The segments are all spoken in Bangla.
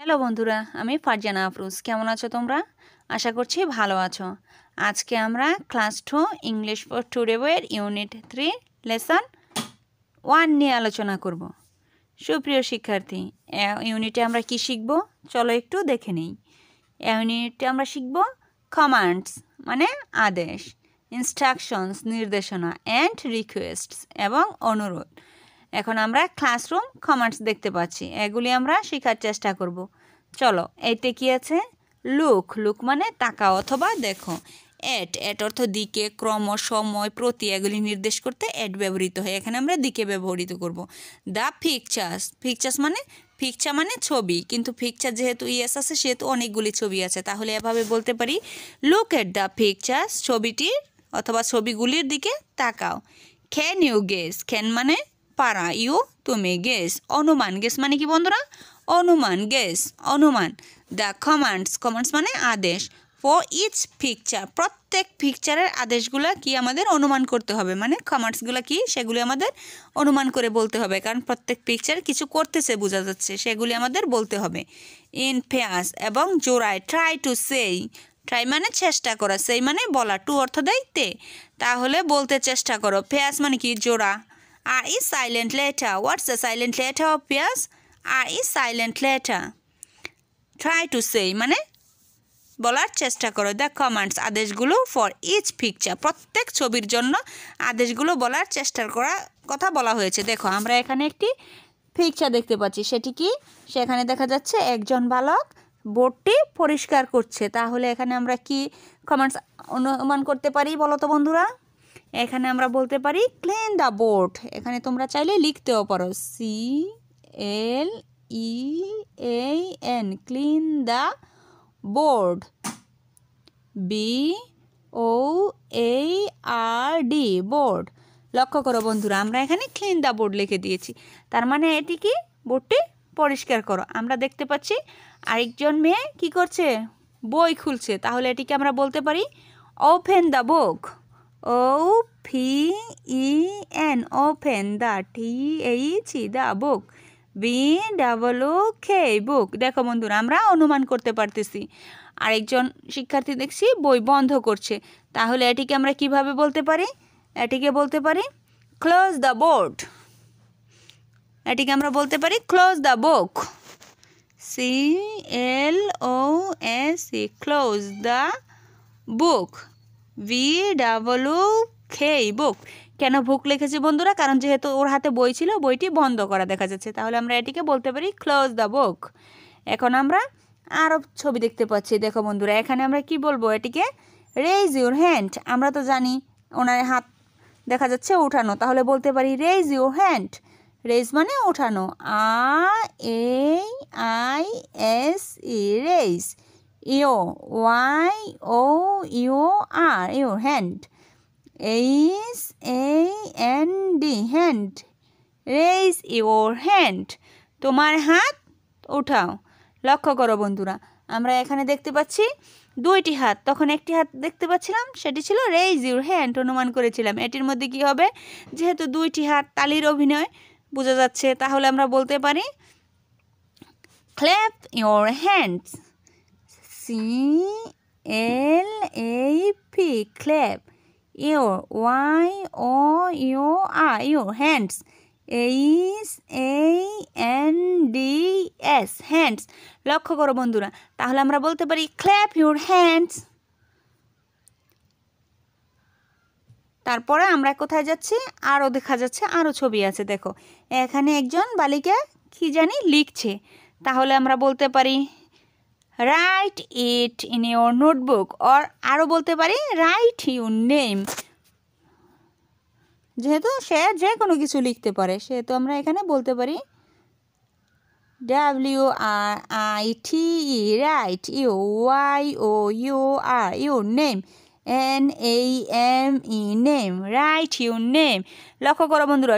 হ্যালো বন্ধুরা, আমি ফারজানা আফরোজ। কেমন আছো তোমরা? আশা করছি ভালো আছো। আজকে আমরা ক্লাস 2 ইংলিশ ফর টুডে বইয়ের ইউনিট 3 লেসন 1 নিয়ে আলোচনা করব। সুপ্রিয় শিক্ষার্থী, ইউনিটে আমরা কি শিখব? চলো একটু দেখে নিই। ইউনিটে আমরা শিখব কমান্ডস মানে আদেশ, ইনস্ট্রাকশনস নির্দেশনা, অ্যান্ড রিকোয়েস্টস এবং অনুরোধ। এখন আমরা ক্লাসরুম কমান্ডস দেখতে পাচ্ছি, এগুলি আমরা শেখার চেষ্টা করব। চলো, এতে কি আছে? লুক মানে তাকাও অথবা দেখো। এট অর্থ দিকে, ক্রম, সময়, প্রতি এগুলি নির্দেশ করতে এট ব্যবহৃত হয়। এখানে আমরা দিকে ব্যবহৃত করব। দ্য পিকচার্স মানে পিকচার মানে ছবি, কিন্তু পিকচার যেহেতু ইয়েস আছে সেহেতু অনেকগুলি ছবি আছে, তাহলে এভাবে বলতে পারি লুক এট দ্য পিকচার্স, ছবিটির অথবা ছবিগুলির দিকে তাকাও। ক্যান ইউ গেস, ক্যান মানে পারা, ইউ তুমি, গেস অনুমান, গেস মানে কি বন্ধুরা? অনুমান, গেস অনুমান। দ্য কমান্ডস মানে আদেশ। ফর ইচ পিকচার, প্রত্যেক পিকচারের আদেশগুলো কি আমাদের অনুমান করতে হবে, মানে কমান্ডসগুলো কি সেগুলি আমাদের অনুমান করে বলতে হবে, কারণ প্রত্যেক পিকচার কিছু করতেছে বোঝা যাচ্ছে, সেগুলি আমাদের বলতে হবে। ইন পেয়ার্স এবং জোড়ায়। ট্রাই টু সেই, ট্রাই মানে চেষ্টা করা, সেই মানে বলা, টু অর্থ দেয় তে, তাহলে বলতে চেষ্টা করো। পেয়ার্স মানে কি? জোড়া। আর is silent letter. What's the silent letter of pairs? R is silent letter. Try to say মানে বলার চেষ্টা করো। দ্য কমান্ডস আদেশগুলো ফর ইচ পিকচার, প্রত্যেক ছবির জন্য আদেশগুলো বলার চেষ্টা করার কথা বলা হয়েছে। দেখো, আমরা এখানে একটি পিকচার দেখতে পাচ্ছি, সেটি কি? সেখানে দেখা যাচ্ছে একজন বালক বোর্ডটি পরিষ্কার করছে, তাহলে এখানে আমরা কি কমান্ডস অনুমান করতে পারি বলো তো বন্ধুরা? এখানে আমরা বলতে পারি ক্লিন দ্য বোর্ড। এখানে তোমরা চাইলে লিখতেও পারো CLEAN, clean the board, BOARD, board. লক্ষ্য করো বন্ধুরা, আমরা এখানে ক্লিন দ্য বোর্ড লিখে দিয়েছি, তার মানে এটি কি? বোর্ডটি পরিষ্কার করো। আমরা দেখতে পাচ্ছি আরেকজন মেয়ে কি করছে? বই খুলছে, তাহলে এটিকে আমরা বলতে পারি open the book, OPEN, open, the THE, the book, BOOK, বুক। দেখো বন্ধুরা, আমরা অনুমান করতে পারতেছি। আরেকজন শিক্ষার্থী দেখছি বই বন্ধ করছে, তাহলে এটিকে আমরা কিভাবে বলতে পারি? এটিকে বলতে পারি ক্লোজ দ্য বোর্ড, এটিকে আমরা বলতে পারি close the book, CLOSE, close the book, BOOK, বুক। কেন বুক লিখেছি বন্ধুরা? কারণ যেহেতু ওর হাতে বই ছিল, বইটি বন্ধ করা দেখা যাচ্ছে, তাহলে আমরা এটিকে বলতে পারি ক্লোজ দ্য বুক। এখন আমরা আরও ছবি দেখতে পাচ্ছি। দেখো বন্ধুরা, এখানে আমরা কি বলবো? এটিকে রেইজ ইউর হ্যান্ড। আমরা তো জানি ওনার হাত দেখা যাচ্ছে উঠানো, তাহলে বলতে পারি রেইজ ইউর হ্যান্ড। রেইজ মানে উঠানো, RAISE, raise. YOUR, your hand. HAND, hand. Raise your hand, তোমার হাত উঠাও। লক্ষ্য করো বন্ধুরা, আমরা এখানে দেখতে পাচ্ছি দুইটি হাত, তখন একটি হাত দেখতে পাচ্ছিলাম, সেটি ছিল রেইজ ইউর হ্যান্ড, অনুমান করেছিলাম। এটির মধ্যে কি হবে? যেহেতু দুইটি হাত, তালির অভিনয় বোঝা যাচ্ছে, তাহলে আমরা বলতে পারি clap your hands, CLAP, clap. Your, YOUR, your hands, HANDS, hands. লক্ষ্য করো বন্ধুরা, তাহলে আমরা বলতে পারি ক্ল্যাপ ইউর হ্যান্ডস। তারপরে আমরা কোথায় যাচ্ছি? আরও দেখা যাচ্ছে আরও ছবি আছে। দেখো, এখানে একজন বালিকা কি জানি লিখছে, তাহলে আমরা বলতে পারি right it in your notebook, or আরও বলতে পারি রাইট ইউর নেম। যেহেতু সে যে কোনো কিছু লিখতে পারে, সেহেতু আমরা এখানে বলতে পারি WRITE, right. YOUR, your name. NAME, name. Right your name. লক্ষ্য করো বন্ধুরা,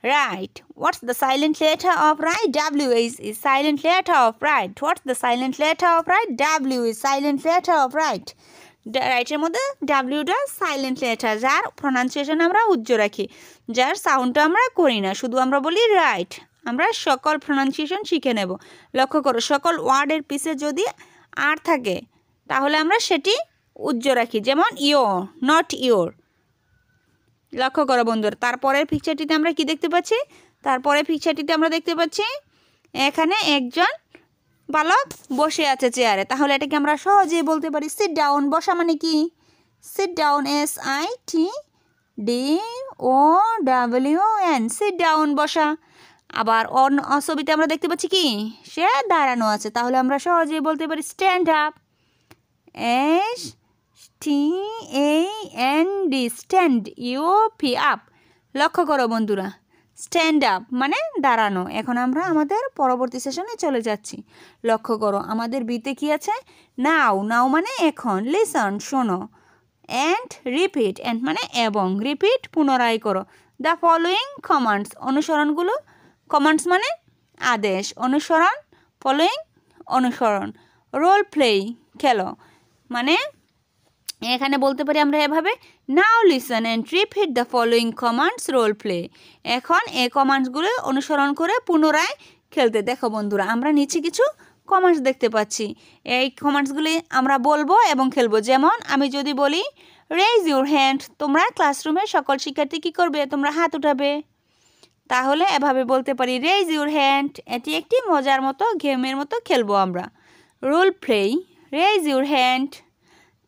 right. What's the silent letter of right? W is silent letter of right. What's the silent letter of right? W is silent letter of right. রাইটের মধ্যে ডাব্লিউটা সাইলেন্ট লেটার, যার প্রনাউন্সিয়েশন আমরা উজ্জ্ব রাখি, যার সাউন্ডটা আমরা করি না, শুধু আমরা বলি রাইট। আমরা সকল প্রনাউন্সিয়েশন শিখে নেব। লক্ষ্য করো, সকল ওয়ার্ডের পিছে যদি আর থাকে তাহলে আমরা সেটি উজ্জ্ব রাখি, যেমন ইয়োর, নট ইয়োর। লক্ষ্য করো বন্ধুরা, তারপরের পিকচারটিতে আমরা কি দেখতে পাচ্ছি? তারপরের পিকচারটিতে আমরা দেখতে পাচ্ছি এখানে একজন বালক বসে আছে চেয়ারে। তাহলে এটাকে আমরা সহজেই বলতে পারি সিট ডাউন। বসা মানে কি? Sit down, SITDOWN, sit down, বসা। আবার অন্য ছবিতে আমরা দেখতে পাচ্ছি কি সে দাঁড়ানো আছে, তাহলে আমরা সহজেই বলতে পারি stand up, STAND, stand, UP, up. লক্ষ্য করো বন্ধুরা, স্ট্যান্ড আপ মানে দাঁড়ানো। এখন আমরা আমাদের পরবর্তী সেশনে চলে যাচ্ছি। লক্ষ্য করো আমাদের বিতে কি আছে? নাও, নাও মানে এখন, লিসন শোনো, অ্যান্ড রিপিট, অ্যান্ড মানে এবং, রিপিট পুনরায় করো, দ্য ফলোয়িং কমান্ডস অনুসরণগুলো, কমান্ডস মানে আদেশ, অনুসরণ, ফলোয়িং অনুসরণ, রোল প্লে খেলো, মানে এখানে বলতে পারি আমরা এভাবে, now listen and repeat the following commands, role play. এখন এই কমান্ডসগুলো অনুসরণ করে পুনরায় খেলতে। দেখো বন্ধুরা, আমরা নিচে কিছু কমান্ডস দেখতে পাচ্ছি। এই কমান্ডসগুলি আমরা বলবো এবং খেলবো। যেমন আমি যদি বলি রেইজ ইউর হ্যান্ড, তোমরা ক্লাসরুমে সকল শিক্ষার্থী কী করবে? তোমরা হাত উঠাবে। তাহলে এভাবে বলতে পারি রেইজ ইউর হ্যান্ড। এটি একটি মজার মতো গেমের মতো খেলবো আমরা। Role play, raise your hand.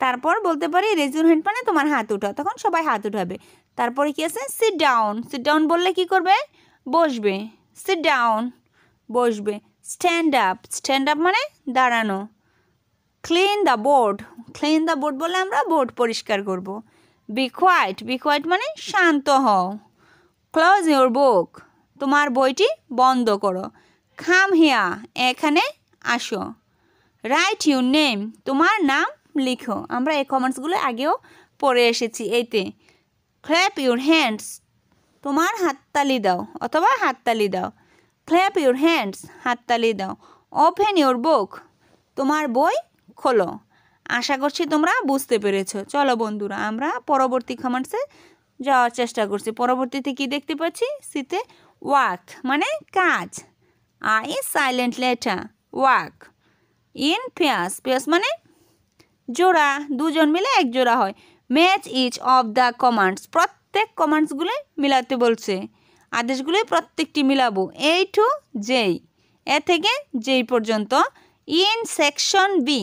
তারপর বলতে পারি রেইজ ইউর হ্যান্ড মানে তোমার হাত উঠাও, তখন সবাই হাত উঠাবে। তারপরে কি আছে? সিট ডাউন, সিট ডাউন বললে কি করবে? বসবে, সিট ডাউন, বসবে। স্ট্যান্ড আপ, স্ট্যান্ড আপ মানে দাঁড়ানো। Clean the board, clean the board বলে আমরা বোর্ড পরিষ্কার করব। বি কোয়াইট, বি কোয়াইট মানে শান্ত হও। ক্লোজ ইউর বুক, তোমার বইটি বন্ধ করো। কাম হিয়া, এখানে আসো। রাইট ইউর নেম, তোমার নাম লিখো। আমরা এই কমেন্টসগুলো আগেও পড়ে এসেছি এইতে। ক্ল্যাপ ইউর হ্যান্ডস, তোমার হাততালি দাও অথবা হাততালি দাও। ক্ল্যাপ ইউর হ্যান্ডস, হাততালি দাও। ওপেন ইউর বুক, তোমার বই খোলো। আশা করছি তোমরা বুঝতে পেরেছো। চলো বন্ধুরা, আমরা পরবর্তী কমেন্টসে যাওয়ার চেষ্টা করছি। পরবর্তীতে কি দেখতে পাচ্ছি? সিতে ওয়াক মানে কাজ। I silent letter, walk. In pairs, pairs মানে জোড়া, দুজন মিলে এক জোড়া হয়। Match each of the commands, প্রত্যেক কমান্ডসগুলো মিলাতে বলছে। আদেশগুলি প্রত্যেকটি মিলাবো। এ টু জেই, এ থেকে জেই পর্যন্ত। ইন সেকশন বি,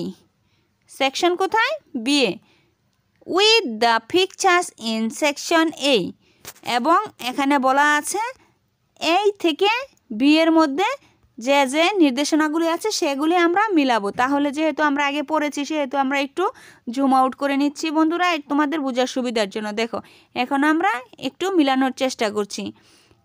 সেকশন কোথায়? B A. With the pictures in section A, এবং এখানে বলা আছে এই থেকে বি এর মধ্যে যে যে নির্দেশনাগুলি আছে সেগুলি আমরা মিলাবো। তাহলে যেহেতু আমরা আগে পড়েছি সেহেতু আমরা একটু জুম আউট করে নিচ্ছি বন্ধুরা, তোমাদের বোঝার সুবিধার জন্য। দেখো এখন আমরা একটু মিলানোর চেষ্টা করছি।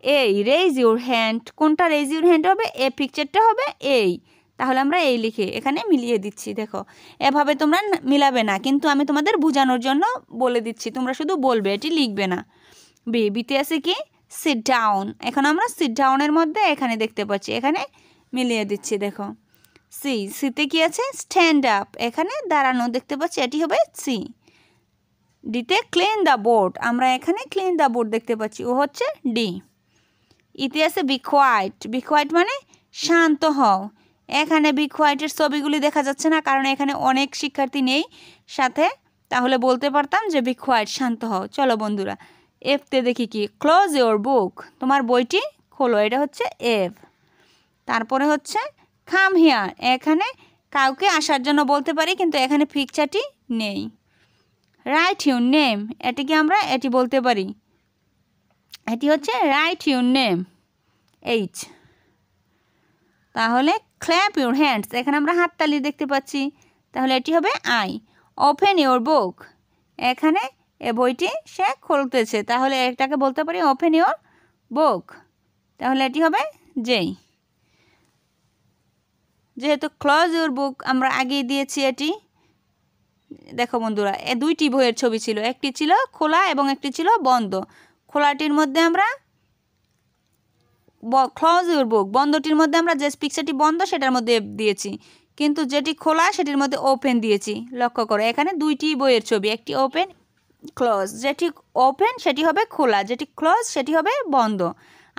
এই রেইজ ইউর হ্যান্ড, কোনটা রেইজ ইউর হ্যান্ড হবে? এ পিকচারটা হবে এই, তাহলে আমরা এই লিখে এখানে মিলিয়ে দিচ্ছি। দেখো এভাবে তোমরা মিলাবে না, কিন্তু আমি তোমাদের বোঝানোর জন্য বলে দিচ্ছি, তোমরা শুধু বলবে, এটি লিখবে না। বি, বিতে আছে কি? Sit down. এখন আমরা সিট ডাউনের মধ্যে এখানে দেখতে পাচ্ছি, এখানে মিলিয়ে দিচ্ছি। দেখো সি, সিতে কি আছে? স্ট্যান্ড আপ, এখানে দাঁড়ানো দেখতে পাচ্ছি, এটি হবে সি। ডিতে ক্লিন দ্য বোর্ড, আমরা এখানে ক্লিন দ্য বোর্ড দেখতে পাচ্ছি, ও হচ্ছে ডি। ইতে আছে বি কোয়াইট, বি কোয়াইট মানে শান্ত হও। এখানে বি কোয়াইটের ছবিগুলি দেখা যাচ্ছে না, কারণ এখানে অনেক শিক্ষার্থী নেই সাথে, তাহলে বলতে পারতাম যে বি কোয়াইট, শান্ত হও। চলো বন্ধুরা, এফতে দেখি কি? ক্লোজ ইউর বুক, তোমার বইটি খোলো, এটা হচ্ছে এফ। তারপরে হচ্ছে কাম হিয়ার, এখানে কাউকে আসার জন্য বলতে পারি, কিন্তু এখানে পিকচারটি নেই। রাইট ইউর নেম, এটিকে আমরা এটি বলতে পারি, এটি হচ্ছে রাইট ইউর নেম, এইচ। তাহলে ক্ল্যাপ ইউর হ্যান্ডস, এখানে আমরা হাততালি দেখতে পাচ্ছি, তাহলে এটি হবে আই। ওপেন ইউর বুক, এখানে এ বইটি সে খুলতেছে, তাহলে এটাকে বলতে পারি ওপেন ইউর বুক, তাহলে এটি হবে জেই। যেহেতু ক্লোজ ইউর বুক আমরা আগেই দিয়েছি এটি। দেখো বন্ধুরা, এ দুইটি বইয়ের ছবি ছিল, একটি ছিল খোলা এবং একটি ছিল বন্ধ। খোলাটির মধ্যে আমরা ক্লোজ ইউর বুক, বন্ধটির মধ্যে আমরা যে পিকচারটি বন্ধ সেটার মধ্যে দিয়েছি, কিন্তু যেটি খোলা সেটির মধ্যে ওপেন দিয়েছি। লক্ষ্য করো এখানে দুইটি বইয়ের ছবি, একটি ওপেন, ক্লোজ। যেটি ওপেন সেটি হবে খোলা, যেটি ক্লোজ সেটি হবে বন্ধ।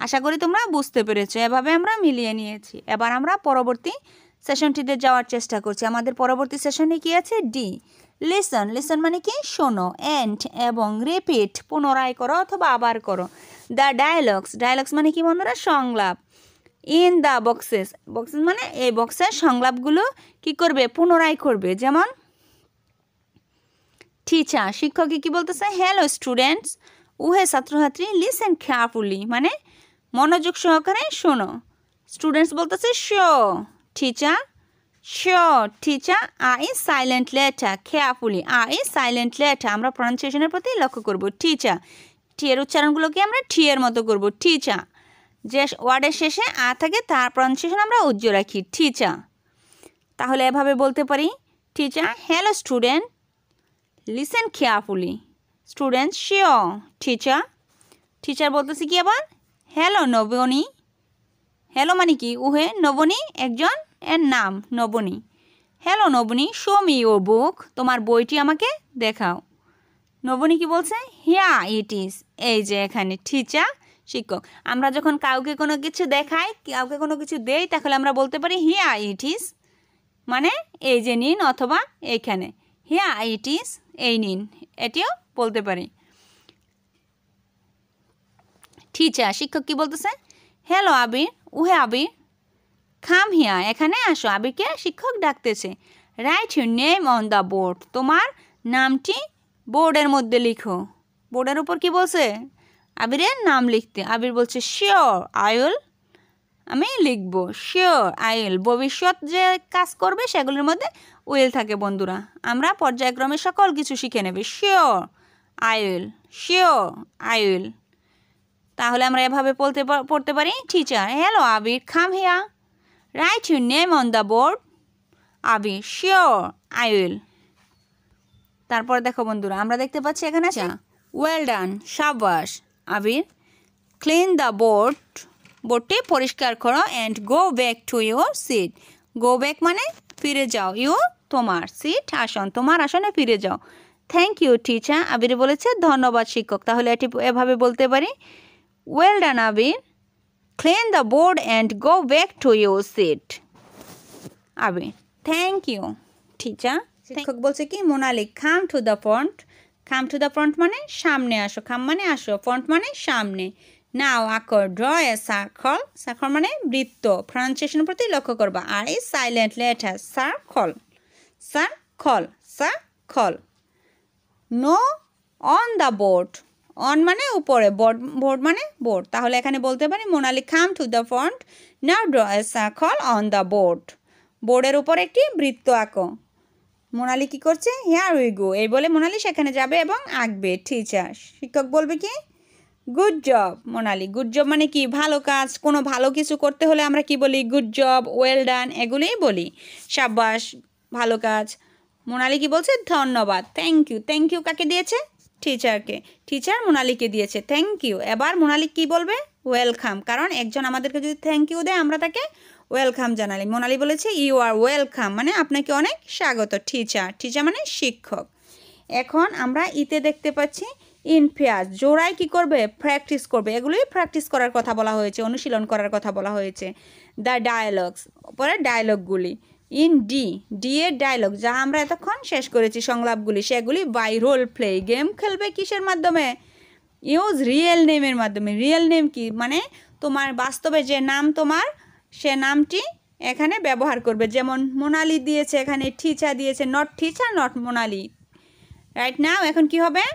আশা করি তোমরা বুঝতে পেরেছো। এভাবে আমরা মিলিয়ে নিয়েছি। এবার আমরা পরবর্তী সেশনটিতে যাওয়ার চেষ্টা করছি। আমাদের পরবর্তী সেশনে কি আছে? D, listen. লিসন মানে কি? শোনো। এন্ড এবং রিপিট, পুনরায় করো অথবা আবার করো। দ্য ডায়ালগস, ডায়ালগস মানে কি বন্ধুরা? সংলাপ। ইন দ্য বক্সেস, বক্সেস মানে এই বক্সের সংলাপগুলো কি করবে? পুনরায় করবে। যেমন টিচার, শিক্ষক কি বলতেছে? হ্যালো স্টুডেন্টস, উহে ছাত্রছাত্রী, লিসেন কেয়ারফুলি মানে মনোযোগ সহকারে শোনো। স্টুডেন্টস বলতেছে show, teacher show, teacher I silent letter, carefully I silent letter. আমরা প্রনাউন্সিয়েশনের প্রতি লক্ষ্য করব। টিচার, টি এর উচ্চারণগুলোকে আমরা টি এর মতো করব। টিচার, যে ওয়ার্ডের শেষে আ থাকে তার প্রনাউন্সিয়েশন আমরা উজ্জ্ব রাখি, টিচার। তাহলে এভাবে বলতে পারি, teacher hello student, listen carefully, student sure, teacher. Teacher বলতেছি কি আবার? হ্যালো নবনী, হ্যালো মানে কি? উহে, নবনী একজন, এর নাম Nabani. Hello Nabani, show me your book, তোমার বইটি আমাকে দেখাও। নবনী কি বলছে? হিয়া ইট ইজ, এই যে এখানে। টিচার শিক্ষক, আমরা যখন কাউকে কোনো কিছু দেখাই, কাউকে কোনো কিছু দেই, তাহলে আমরা বলতে পারি হিয়া ইট ইজ মানে এই যে নিন, অথবা এইখানে হিয়া ইট ইজ, এই নিন, এটিও বলতে পারি। টিচার শিক্ষক কি বলতেছে? হ্যালো আবির, উহে আবির, কাম হিয়া, এখানে আসো। আবিরকে শিক্ষক ডাকতেছে। Right your name on the board, তোমার নামটি বোর্ডের মধ্যে লিখো। বোর্ডের উপর কি বলছে? আবিরের নাম লিখতে। আবির বলছে শিওর আই উইল, আমি লিখব। শিওর আই উইল, ভবিষ্যৎ যে কাজ করবে সেগুলোর মধ্যে উইল থাকে বন্ধুরা। আমরা পর্যায়ক্রমে সকল কিছু শিখে নেবে। Sure I will, sure I will. তাহলে আমরা এভাবে পড়তে পারি, teacher hello Abir, come here, write your name on the board, Abir sure I will. তারপর দেখো বন্ধুরা, আমরা দেখতে পাচ্ছি এখানে আছে ওয়েল ডান, শাবাশ। আবির ক্লিন দ্য বোর্ড, বোর্ডটি পরিষ্কার করো। And go back to your seat, go back মানে ফিরে যাও। ইউ তোমার, সিট আসন, তোমার আসনে ফিরে যাও। থ্যাংক ইউ টিচার, আবির বলেছে ধন্যবাদ শিক্ষক। তাহলে এটি এভাবে বলতে পারি, well done Abir, clean the board and go back to your seat. Abir thank you teacher. শিক্ষক বলছে কি? Monali come to the front, come to the front মানে সামনে আসো, কাম মানে আসো, ফ্রন্ট মানে সামনে। নাও আকর ড্র এ সার্কল, সার্কল মানে বৃত্ত। প্রনাউন্সিয়েশনের প্রতি লক্ষ্য করবা। আর এই silent letter, circle, circle, circle. No on the board, on মানে উপরে, বোর্ড, বোর্ড মানে বোর্ড। তাহলে এখানে বলতে পারি, Monali come to the front, now draw a circle on the board, বোর্ডের উপর একটি বৃত্ত আঁকো। মোনালি কি করছে? হিয়ার উই গো, এই বলে মোনালি সেখানে যাবে এবং আঁকবে। টিচার শিক্ষক বলবে কি? Good job Monali. Good job মানে কি? ভালো কাজ। কোনো ভালো কিছু করতে হলে আমরা কি বলি? গুড জব, ওয়েল ডান, এগুলোই বলি। সাব্বাস, ভালো কাজ। মোনালি কি বলছে? ধন্যবাদ, থ্যাংক ইউ। থ্যাংক ইউ কাকে দিয়েছে? টিচারকে। টিচার মোনালিকে দিয়েছে থ্যাংক ইউ। এবার মোনালি কি বলবে? ওয়েলকাম, কারণ একজন আমাদেরকে যদি থ্যাংক ইউ দেয় আমরা তাকে ওয়েলকাম জানালি। মোনালি বলেছে ইউ আর ওয়েলকাম মানে আপনাকে অনেক স্বাগত। টিচার, টিচার মানে শিক্ষক। এখন আমরা ইতে দেখতে পাচ্ছি ইন পেয়ার্স, জোড়ায় কি করবে? প্র্যাকটিস করবে। এগুলোই প্র্যাকটিস করার কথা বলা হয়েছে, অনুশীলন করার কথা বলা হয়েছে। দ্য ডায়ালগস, পরে ডায়লগগুলি। ইন ডি, ডি এর ডায়লগ যা আমরা এতক্ষণ শেষ করেছি, সংলাপগুলি, সেগুলি বাই রোল প্লে। গেম খেলবে কিসের মাধ্যমে? ইউজ রিয়েল নেমের মাধ্যমে। রিয়েল নেম কি? মানে তোমার বাস্তবে যে নাম তোমার, সে নামটি এখানে ব্যবহার করবে। যেমন মোনালি দিয়েছে, এখানে টিচার দিয়েছে, not teacher, not Monali. Right now এখন কি হবে?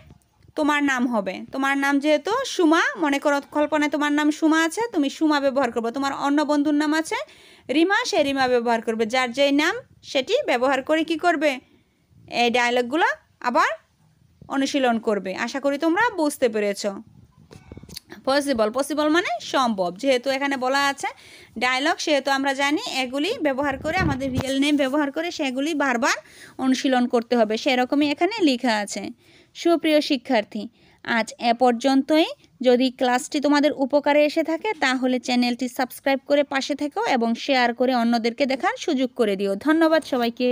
তোমার নাম হবে। তোমার নাম যেহেতু সুমা, মনে করো কল্পনায় তোমার নাম সুমা আছে, তুমি সুমা ব্যবহার করবে। তোমার অন্য বন্ধুর নাম আছে রিমা, সে রিমা ব্যবহার করবে। যার যেই নাম সেটি ব্যবহার করে কি করবে? এই ডায়লগগুলো আবার অনুশীলন করবে। আশা করি তোমরা বুঝতে পেরেছো। পসিবল, পসিবল মানে সম্ভব। যেহেতু এখানে বলা আছে ডায়লগ, সেহেতু আমরা জানি এগুলি ব্যবহার করে, আমাদের রিয়েল নেম ব্যবহার করে সেগুলি বারবার অনুশীলন করতে হবে, সেরকমই এখানে লেখা আছে। সুপ্রিয় শিক্ষার্থী, আজ এ পর্যন্তই। যদি ক্লাসটি তোমাদের উপকারে এসে থাকে তাহলে চ্যানেলটি সাবস্ক্রাইব করে পাশে থেকো এবং শেয়ার করে অন্যদেরকে দেখার সুযোগ করে দিও। ধন্যবাদ সবাইকে।